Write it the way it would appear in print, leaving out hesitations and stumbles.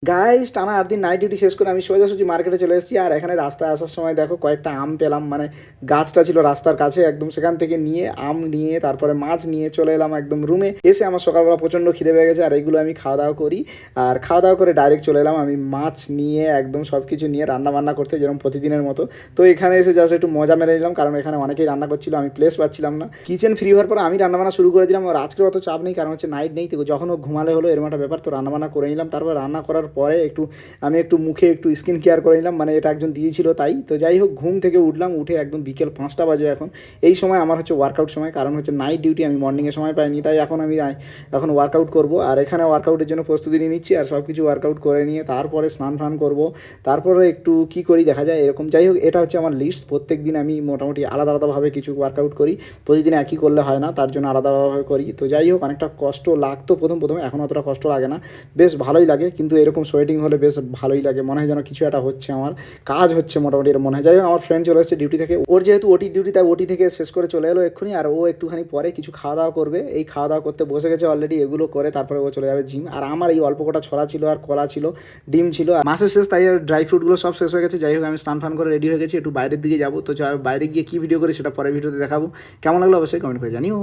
Guys টানা ৮ দিন night duty শেষ করে আমি সোজাসুজি মার্কেটে চলে এসেছি। আর এখানে রাস্তায় আসার সময় দেখো কয়েকটা আম পেলাম, মানে গাছটা ছিল রাস্তার কাছে একদম, সেখান থেকে নিয়ে আম নিয়ে তারপরে মাছ নিয়ে চলে এলাম একদম রুমে। এসে আমার সকালবেলা প্রচণ্ড খিদে পেয়ে গেছে, আর এগুলো আমি খাওয়া দাওয়া করি। আর খাওয়া দাওয়া করে ডাইরেক্ট চলে এলাম আমি মাছ নিয়ে একদম সব কিছু নিয়ে রান্না বান্না করতে, যেরকম প্রতিদিনের মতো। তো এখানে এসে জাস্ট একটু মজা মেরে নিলাম, কারণ এখানে অনেকেই রান্না করছিল, আমি প্লেস পাচ্ছিলাম না। কিচেন ফ্রি হওয়ার পর আমি রান্নাবান্না শুরু করে দিলাম। আর আজকের অত চাপ নেই, কারণ হচ্ছে নাইট নেই, তো যখন ও ঘুমালে হলো এরকম একটা ব্যাপার। তো রান্নাবান্না করে নিলাম, তারপর রান্না করার পরে আমি একটু মুখে একটু স্কিন কেয়ার করে নিলাম, মানে এটা একজন দিয়েছিল তাই। তো যাই হোক, ঘুম থেকে উঠলাম, উঠে একদম বিকেল 5টা বাজে এখন। এই সময় আমার হচ্ছে ওয়ার্কআউট সময়, কারণ হচ্ছে নাইট ডিউটি, আমি মর্নিংয়ে সময় পাইনি, তাই এখন ওয়ার্কআউট করব। আর এখানে ওয়ার্কআউটের জন্য প্রস্তুতি নিয়ে নিচ্ছি, আর সব কিছু ওয়ার্কআউট করে নিয়ে তারপরে স্নান ফান করবো। তারপরে একটু কী করি দেখা যায় এরকম। যাই হোক, এটা হচ্ছে আমার লিস্ট। প্রত্যেক দিন আমি মোটামুটি আলাদা আলাদাভাবে কিছু ওয়ার্কআউট করি, প্রতিদিন একই করলে হয় না, তার জন্য আলাদাভাবে করি। তো যাই হোক, অনেকটা কষ্ট লাগতো প্রথম এখন অতটা কষ্ট লাগে না, বেশ ভালোই লাগে। কিন্তু এরকম সোয়েটিং হলে বেশ ভালোই লাগে, মনে হয় যেন কিছু একটা হচ্ছে, আমার কাজ হচ্ছে মোটামুটি এর মনে হয়। যাই হোক, আমার ফ্রেন্ড চলে এসেছে ডিউটি থেকে, ওর যেহেতু ওটি ডিউটি, তাই ওটি থেকে শেষ করে চলে এলো এক্ষুনি। আর ও একটুখানি পরে কিছু খাওয়া দাওয়া করবে, এই খাওয়া দাওয়া করতে বসে গেছে অলরেডি। এগুলো করে তারপরে ও চলে যাবে জিম। আর আমার এই অল্প কটা ছড়া ছিল, আর কলা ছিল, ডিম ছিল, মাসের শেষ, তাই ড্রাই ফ্রুটগুলো সব শেষ হয়ে গেছে। যাই হোক, আমি স্নান ফান করে রেডি হয়ে গেছি, একটু বাইরের দিকে যাবো। তো বাইরে গিয়ে কী ভিডিও করি সেটা পরে ভিডিওতে দেখাবো। কেমন লাগলো অবশ্যই কমেন্ট করে জানিও।